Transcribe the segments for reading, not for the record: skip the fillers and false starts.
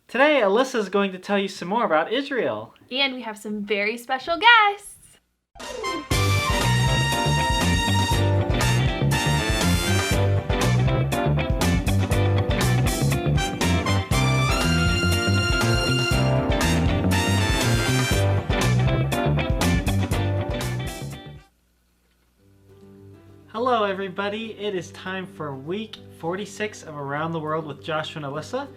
Today, Alyssa is going to tell you some more about Israel. And we have some very special guests. Hello, everybody. It is time for week 46 of Around the World with Joshua and Alyssa.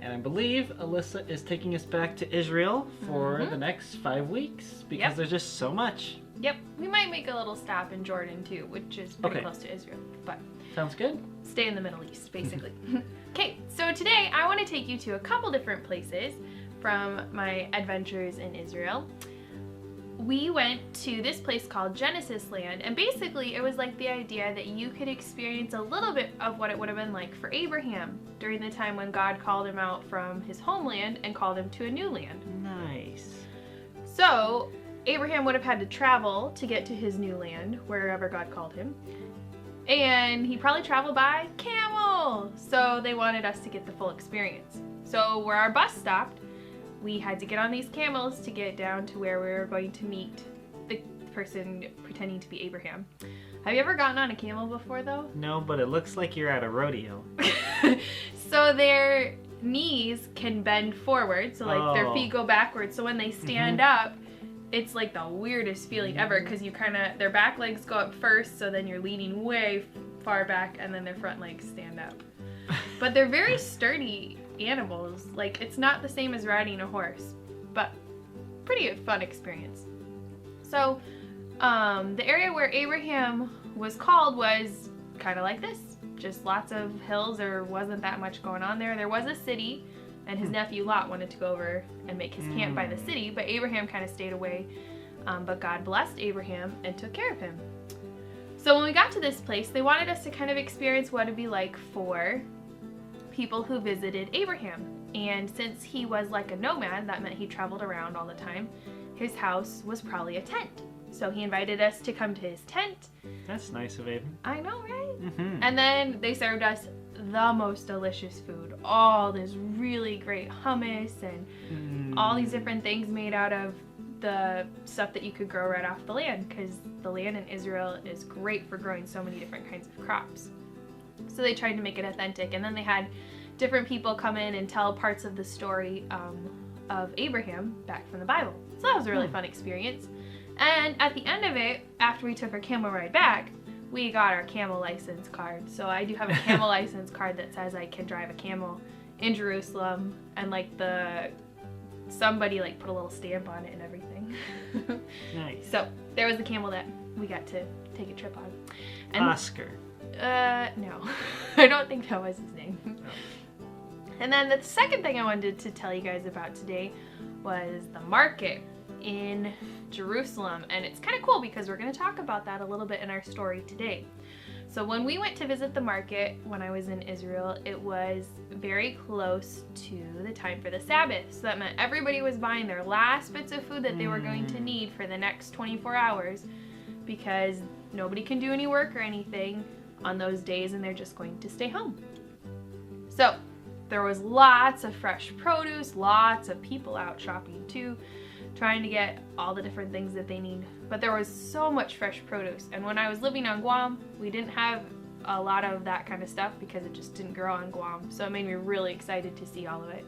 And I believe Alyssa is taking us back to Israel for the next 5 weeks because there's just so much. Yep. We might make a little stop in Jordan too, which is pretty close to Israel. But sounds good. Stay in the Middle East, basically. Okay, so today I want to take you to a couple different places from my adventures in Israel. We went to this place called Genesis Land, and basically it was like the idea that you could experience a little bit of what it would have been like for Abraham during the time when God called him out from his homeland and called him to a new land. Nice. So Abraham would have had to travel to get to his new land, wherever God called him, and he probably traveled by camel. So they wanted us to get the full experience. So where our bus stopped, we had to get on these camels to get down to where we were going to meet the person pretending to be Abraham. Have you ever gotten on a camel before, though? No, but it looks like you're at a rodeo. So their knees can bend forward, so like their feet go backwards. So when they stand up, it's like the weirdest feeling ever because you their back legs go up first, so then you're leaning way far back, and then their front legs stand up. But they're very sturdy animals. Like, it's not the same as riding a horse, but pretty fun experience. So the area where Abraham was called was kind of like this, just lots of hills. There wasn't that much going on there. There was a city, and his nephew Lot wanted to go over and make his camp by the city, but Abraham kind of stayed away. But God blessed Abraham and took care of him. So when we got to this place, they wanted us to kind of experience what it'd be like for people who visited Abraham. And since he was like a nomad, that meant he traveled around all the time. His house was probably a tent. So he invited us to come to his tent. That's nice of him. I know, right? And then they served us the most delicious food. All this really great hummus and all these different things made out of the stuff that you could grow right off the land, because the land in Israel is great for growing so many different kinds of crops. So they tried to make it authentic, and then they had different people come in and tell parts of the story of Abraham back from the Bible. So that was a really fun experience. And at the end of it, after we took our camel ride back, we got our camel license card. So I do have a camel license card that says I can drive a camel in Jerusalem, and like somebody like put a little stamp on it and everything. Nice. So there was the camel that we got to take a trip on. And Oscar. no. I don't think that was his name. Oh. And then the second thing I wanted to tell you guys about today was the market in Jerusalem. And it's kind of cool because we're going to talk about that a little bit in our story today. So when we went to visit the market when I was in Israel, it was very close to the time for the Sabbath. So that meant everybody was buying their last bits of food that they were going to need for the next 24 hours because nobody can do any work or anything on those days, and they're just going to stay home. So there was lots of fresh produce, lots of people out shopping too, trying to get all the different things that they need. But there was so much fresh produce, and when I was living on Guam, we didn't have a lot of that kind of stuff because it just didn't grow on Guam. So it made me really excited to see all of it.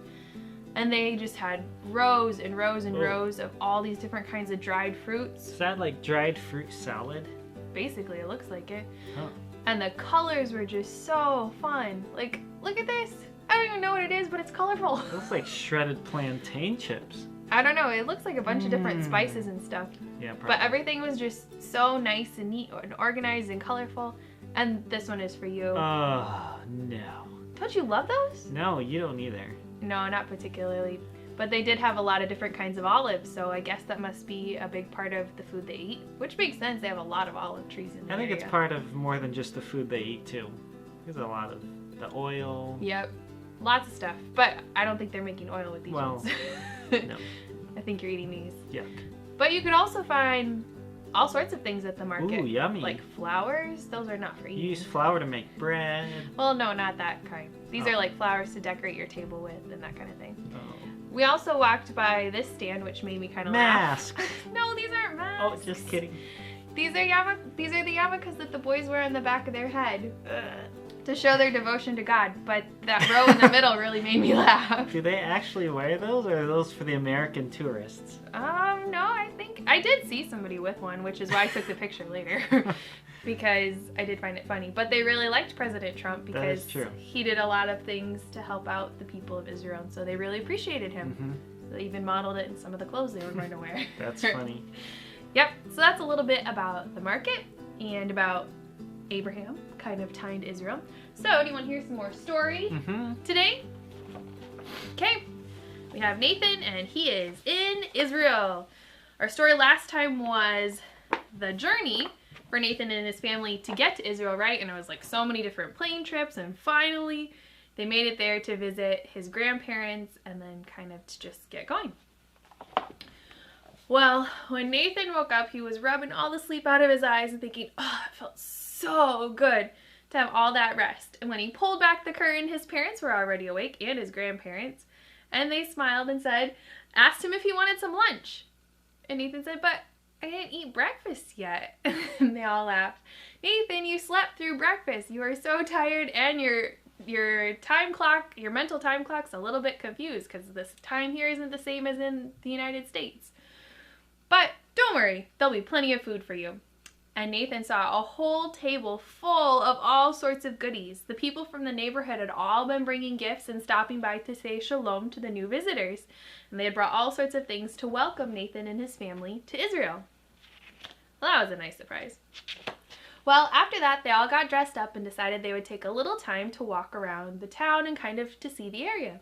And they just had rows and rows and rows of all these different kinds of dried fruits. Is that like dried fruit salad? Basically, it looks like it. Huh. And the colors were just so fun. Like, look at this. I don't even know what it is, but it's colorful. It looks like shredded plantain chips. I don't know. It looks like a bunch of different spices and stuff. Yeah, probably. But everything was just so nice and neat and organized and colorful. And this one is for you. Oh, no. Don't you love those? No, you don't either. No, not particularly. But they did have a lot of different kinds of olives, so I guess that must be a big part of the food they eat, which makes sense. They have a lot of olive trees in the I think area. it's part of more than just the food they eat, too. There's a lot of the oil. Yep. Lots of stuff. But I don't think they're making oil with these ones. No. I think you're eating these. Yuck. But you could also find all sorts of things at the market. Ooh, yummy. Like flowers. Those are not for eating. You use flour to make bread. Well, no, not that kind. These are like flowers to decorate your table with and that kind of thing. Oh. We also walked by this stand, which made me kind of laugh. Masks. No, these aren't masks. Oh, just kidding. These are the yarmulkes that the boys wear on the back of their head to show their devotion to God. But that row in the middle really made me laugh. Do they actually wear those, or are those for the American tourists? No, I think I did see somebody with one, which is why I took the picture later. Because I did find it funny. But they really liked President Trump because he did a lot of things to help out the people of Israel. And so they really appreciated him. Mm-hmm. They even modeled it in some of the clothes they were going to wear. That's funny. Yep, so that's a little bit about the market and about Abraham kind of tying to Israel. So do you want to hear some more story today? Okay, we have Nathan and he is in Israel. Our story last time was the journey for Nathan and his family to get to Israel, right? And it was like so many different plane trips, and finally they made it there to visit his grandparents and then kind of to just get going. Well, when Nathan woke up, he was rubbing all the sleep out of his eyes and thinking, oh, it felt so good to have all that rest. And when he pulled back the curtain, his parents were already awake, and his grandparents, and they smiled and asked him if he wanted some lunch. And Nathan said, but I didn't eat breakfast yet. And they all laughed. Nathan, you slept through breakfast. You are so tired, and your time clock, your mental time clock's a little bit confused because this time here isn't the same as in the United States. But don't worry, there'll be plenty of food for you. And Nathan saw a whole table full of all sorts of goodies. The people from the neighborhood had all been bringing gifts and stopping by to say shalom to the new visitors. And they had brought all sorts of things to welcome Nathan and his family to Israel. Well, that was a nice surprise. Well, after that, they all got dressed up and decided they would take a little time to walk around the town and kind of to see the area.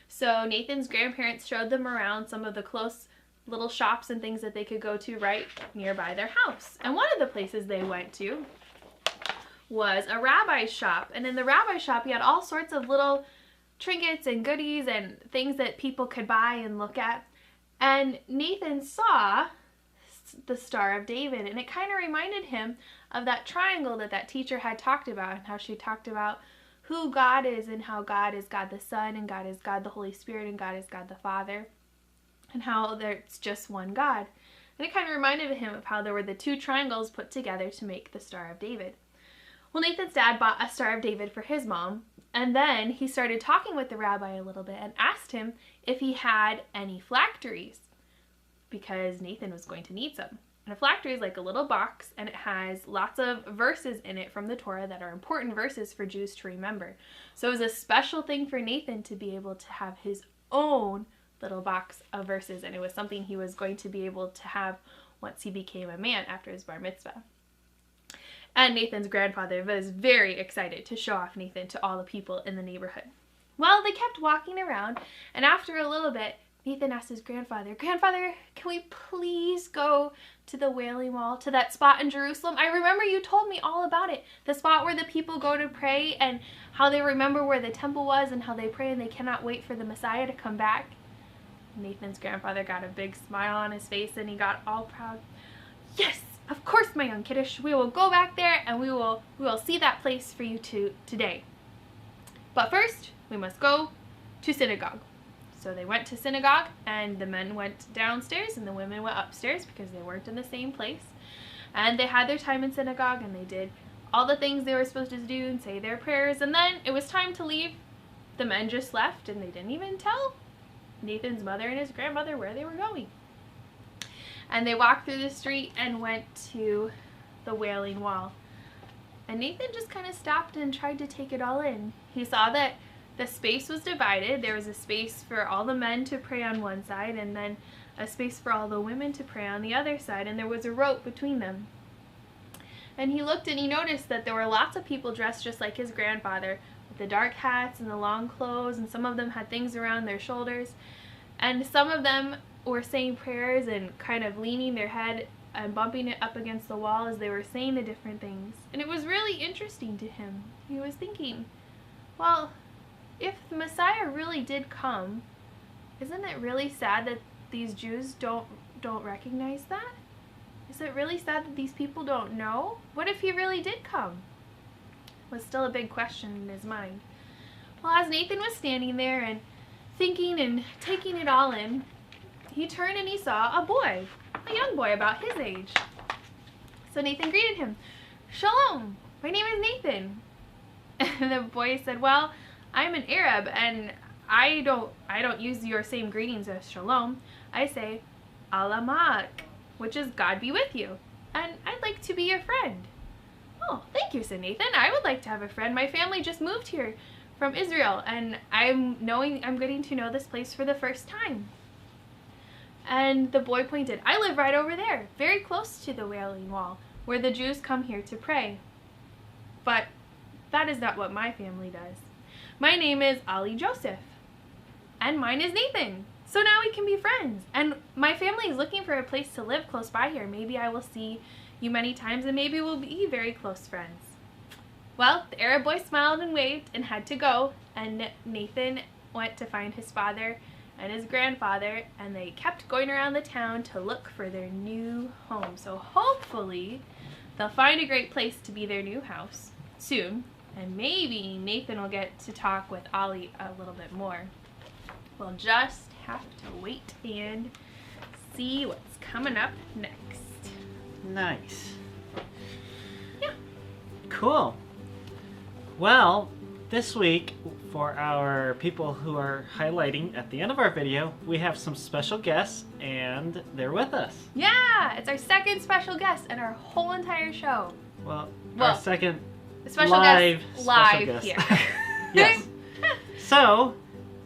So Nathan's grandparents showed them around some of the close little shops and things that they could go to right nearby their house. And one of the places they went to was a rabbi's shop. And in the rabbi's shop, he had all sorts of little trinkets and goodies and things that people could buy and look at. And Nathan saw the Star of David, and it kind of reminded him of that triangle that teacher had talked about, and how she talked about who God is and how God is God the Son, and God is God the Holy Spirit, and God is God the Father, and how there's just one God. And it kind of reminded him of how there were the two triangles put together to make the Star of David. Well, Nathan's dad bought a Star of David for his mom, and then he started talking with the rabbi a little bit and asked him if he had any phylacteries, because Nathan was going to need some. And a phylactery is like a little box, and it has lots of verses in it from the Torah that are important verses for Jews to remember. So it was a special thing for Nathan to be able to have his own little box of verses, and it was something he was going to be able to have once he became a man after his bar mitzvah. And Nathan's grandfather was very excited to show off Nathan to all the people in the neighborhood. Well, they kept walking around, and after a little bit, Nathan asked his grandfather, "Grandfather, can we please go to the Wailing Wall, to that spot in Jerusalem? I remember you told me all about it. The spot where the people go to pray, and how they remember where the temple was, and how they pray and they cannot wait for the Messiah to come back." Nathan's grandfather got a big smile on his face, and he got all proud. "Yes, of course, my young kiddish. We will go back there, and we will see that place for you today. But first, we must go to synagogue." So they went to synagogue, and the men went downstairs and the women went upstairs because they weren't in the same place. And they had their time in synagogue, and they did all the things they were supposed to do and say their prayers. And then it was time to leave. The men just left, and they didn't even tell Nathan's mother and his grandmother where they were going. And they walked through the street and went to the Wailing Wall. And Nathan just kind of stopped and tried to take it all in. He saw that the space was divided. There was a space for all the men to pray on one side, and then a space for all the women to pray on the other side, and there was a rope between them. And he looked and he noticed that there were lots of people dressed just like his grandfather, with the dark hats and the long clothes, and some of them had things around their shoulders, and some of them were saying prayers and kind of leaning their head and bumping it up against the wall as they were saying the different things. And it was really interesting to him. He was thinking, well, if the Messiah really did come, isn't it really sad that these Jews don't recognize that? Is it really sad that these people don't know? What if he really did come? Was still a big question in his mind. Well, as Nathan was standing there and thinking and taking it all in, he turned and he saw a boy, a young boy about his age. So Nathan greeted him. Shalom, my name is Nathan. And the boy said, well, I'm an Arab and I don't use your same greetings as shalom. I say Allah ma'ak, which is God be with you. And I'd like to be your friend. Oh, thank you, said Nathan. I would like to have a friend. My family just moved here from Israel and I'm getting to know this place for the first time. And the boy pointed, I live right over there, very close to the Wailing Wall, where the Jews come here to pray. But that is not what my family does. My name is Ali Joseph, and mine is Nathan. So now we can be friends. And my family is looking for a place to live close by here. Maybe I will see you many times, and maybe we'll be very close friends. Well, the Arab boy smiled and waved and had to go, and Nathan went to find his father and his grandfather, and they kept going around the town to look for their new home. So hopefully they'll find a great place to be their new house soon, and maybe Nathan will get to talk with Ollie a little bit more. We'll just have to wait and see what's coming up next. Nice. Yeah. Cool. Well, this week, for our people who are highlighting at the end of our video, we have some special guests, and they're with us. Yeah, it's our second special guest in our whole entire show. Well, our second special live guest here. Yes. So,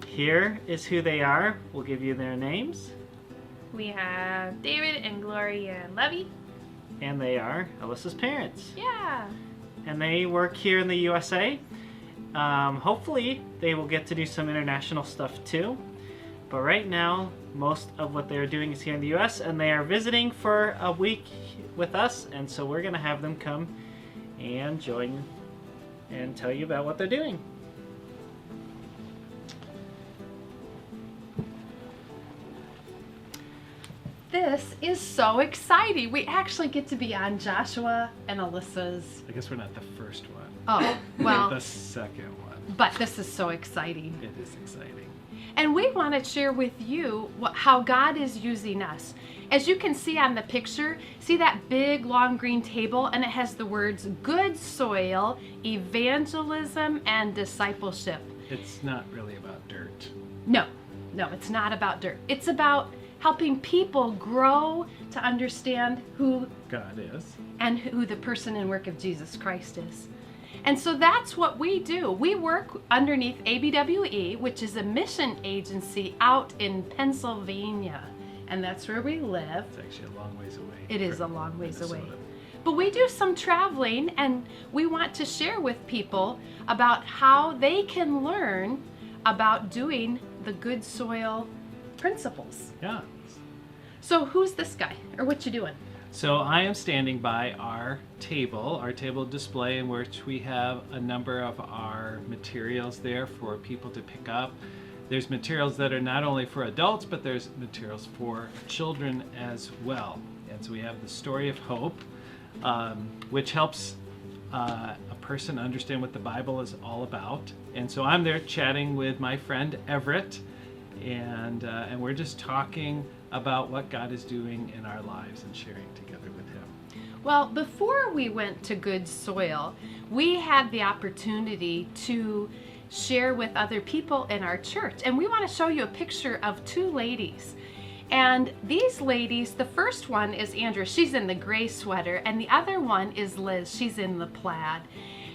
here is who they are. We'll give you their names. We have David and Gloria Levy. And they are Alyssa's parents. Yeah. And they work here in the USA. Hopefully they will get to do some international stuff too. But right now, most of what they're doing is here in the US, and they are visiting for a week with us, and so we're gonna have them come and join and tell you about what they're doing. This is so exciting. We actually get to be on Joshua and Alyssa's. I guess we're not the first one. Oh, well, The second one. but this is so exciting. It is exciting. And we want to share with you how God is using us. As you can see on the picture, see that big long green table, and it has the words good soil, evangelism, and discipleship. It's not really about dirt. No, it's not about dirt. It's about helping people grow to understand who God is. and who the person and work of Jesus Christ is. And so that's what we do. We work underneath ABWE, which is a mission agency out in Pennsylvania. And that's where we live. It's actually a long ways away. It is a long ways away. Minnesota. But we do some traveling, and we want to share with people about how they can learn about doing the good soil principles. Yeah. So who's this guy, or what you doing? So I am standing by our table display, in which we have a number of our materials there for people to pick up. There's materials that are not only for adults, but there's materials for children as well. And so we have the story of hope, which helps a person understand what the Bible is all about. And so I'm there chatting with my friend Everett, and we're just talking about what God is doing in our lives and sharing together with Him. Well, before we went to Good Soil, we had the opportunity to share with other people in our church. And we want to show you a picture of two ladies. And these ladies, the first one is Andrea. She's in the gray sweater. And the other one is Liz. She's in the plaid.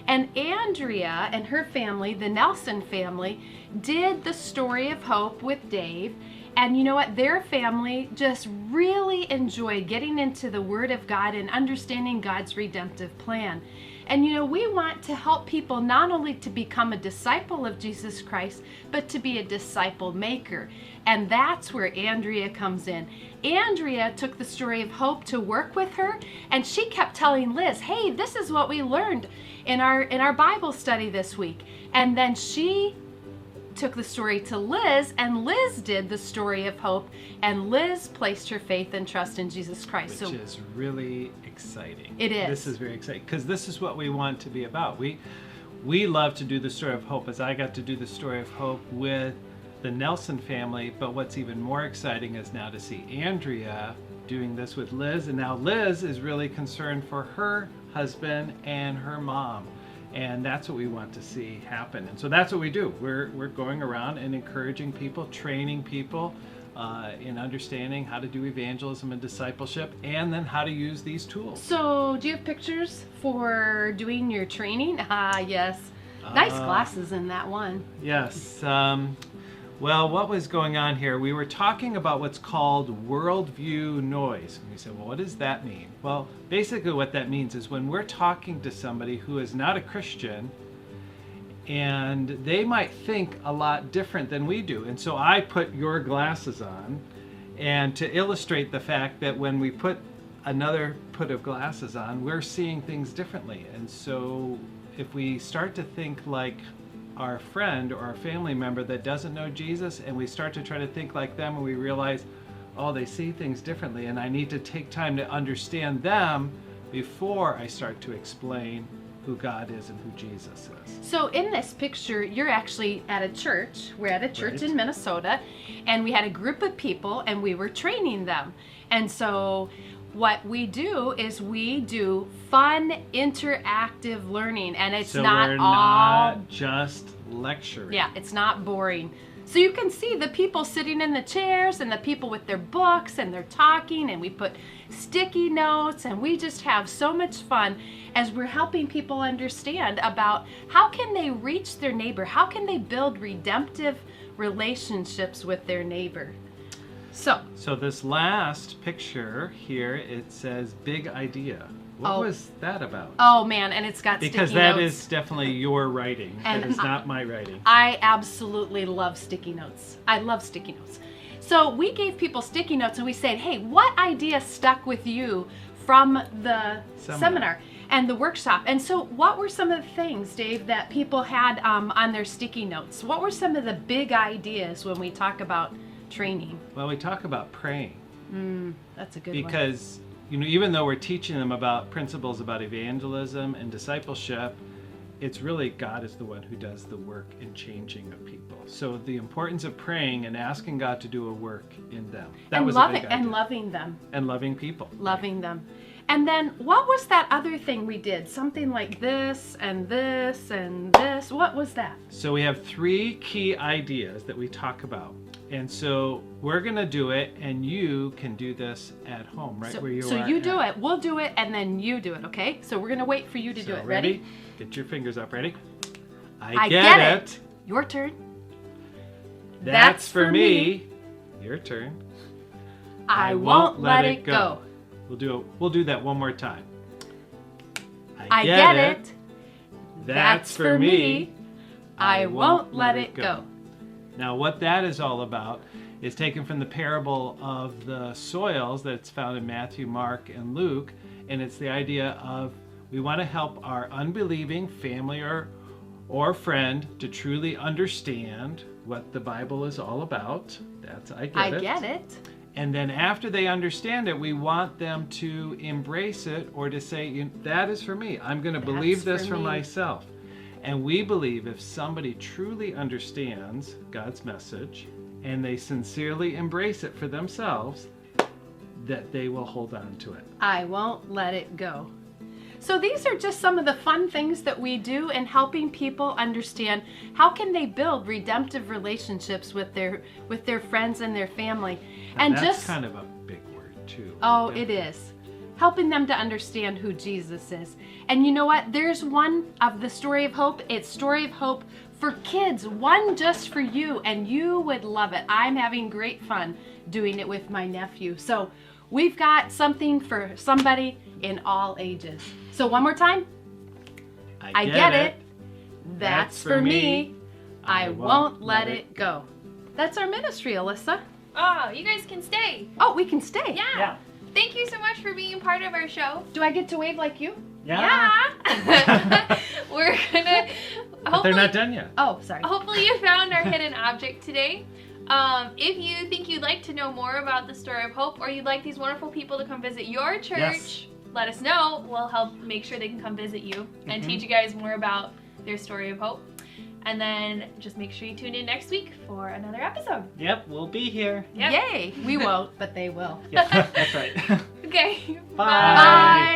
And Andrea and her family, the Nelson family, did the story of hope with Dave. And you know what? Their family just really enjoyed getting into the Word of God and understanding God's redemptive plan. And you know, we want to help people not only to become a disciple of Jesus Christ, but to be a disciple maker. And that's where Andrea comes in. Andrea took the story of hope to work with her, and she kept telling Liz, hey, this is what we learned in our Bible study this week. And then she took the story to Liz, and Liz did the story of hope, and Liz placed her faith and trust in Jesus Christ. Which is really exciting. It is. This is very exciting because this is what we want to be about. We love to do the story of hope, as I got to do the story of hope with the Nelson family, but what's even more exciting is now to see Andrea doing this with Liz, and now Liz is really concerned for her husband and her mom, and that's what we want to see happen. And so that's what we do. We're going around and encouraging people, training people in understanding how to do evangelism and discipleship, and then how to use these tools. So do you have pictures for doing your training? Ah, yes. Nice glasses in that one. Yes. Well, what was going on here? We were talking about what's called worldview noise. And we said, well, what does that mean? Well, basically what that means is when we're talking to somebody who is not a Christian, and they might think a lot different than we do. And so I put your glasses on, and to illustrate the fact that when we put another put of glasses on, we're seeing things differently. And so if we start to think like our friend or our family member that doesn't know Jesus, and we start to try to think like them, and we realize, oh, they see things differently, and I need to take time to understand them before I start to explain who God is and who Jesus is. So in this picture, you're actually at a church. We're at a church Right. in Minnesota, and we had a group of people, and we were training them. And so what we do is we do fun, interactive learning, and it's So not we're all... not just lecturing. Yeah, it's not boring. So you can see the people sitting in the chairs and the people with their books, and they're talking, and we put sticky notes, and we just have so much fun as we're helping people understand about how can they reach their neighbor, how can they build redemptive relationships with their neighbor. So this last picture here, it says big idea. What was that about? Oh man, and it's got Because sticky that notes. is definitely your writing. And That is not my writing. I absolutely love sticky notes. I love sticky notes. So we gave people sticky notes, and we said, hey, what idea stuck with you from the seminar and the workshop? And so what were some of the things, Dave, that people had on their sticky notes? What were some of the big ideas when we talk about training? Well, we talk about praying. That's a good one. Because, even though we're teaching them about principles about evangelism and discipleship, it's really God is the one who does the work in changing of people. So the importance of praying and asking God to do a work in them. That was a big idea. And loving them. And loving people. Loving them. And then what was that other thing we did? Something like this and this and this. What was that? So we have 3 key ideas that we talk about. And so we're going to do it, and you can do this at home, right where you are. So you do it, we'll do it, and then you do it, okay? So we're going to wait for you to do it. Ready? Get your fingers up. Ready? I get it. Your turn. That's for me. Your turn. I won't let it go. We'll do that one more time. I get it. That's for me. I won't let it go. Now, what that is all about is taken from the parable of the soils that's found in Matthew, Mark, and Luke, and it's the idea of we want to help our unbelieving family or friend to truly understand what the Bible is all about. That's I get it. And then after they understand it, we want them to embrace it, or to say, that is for me. I'm going to believe this for myself. And we believe if somebody truly understands God's message and they sincerely embrace it for themselves, that they will hold on to it. I won't let it go. So these are just some of the fun things that we do in helping people understand how can they build redemptive relationships with their friends and their family. And that's just kind of a big word too. Oh, it is. Helping them to understand who Jesus is. And you know what? There's one of the Story of Hope. It's Story of Hope for kids, one just for you, and you would love it. I'm having great fun doing it with my nephew. So we've got something for somebody in all ages. So one more time. I get it. That's for me. I won't let it go. That's our ministry, Alyssa. Oh, you guys can stay. Oh, we can stay. Yeah. Thank you so much for being part of our show. Do I get to wave like you? Yeah. We're gonna But they're not done yet. Oh, sorry. Hopefully you found our hidden object today. If you think you'd like to know more about the story of hope, or you'd like these wonderful people to come visit your church, Yes. let us know. We'll help make sure they can come visit you and teach you guys more about their story of hope. And then just make sure you tune in next week for another episode. Yep, we'll be here. Yep. Yay! We won't, but they will. Yeah, that's right. Okay. Bye.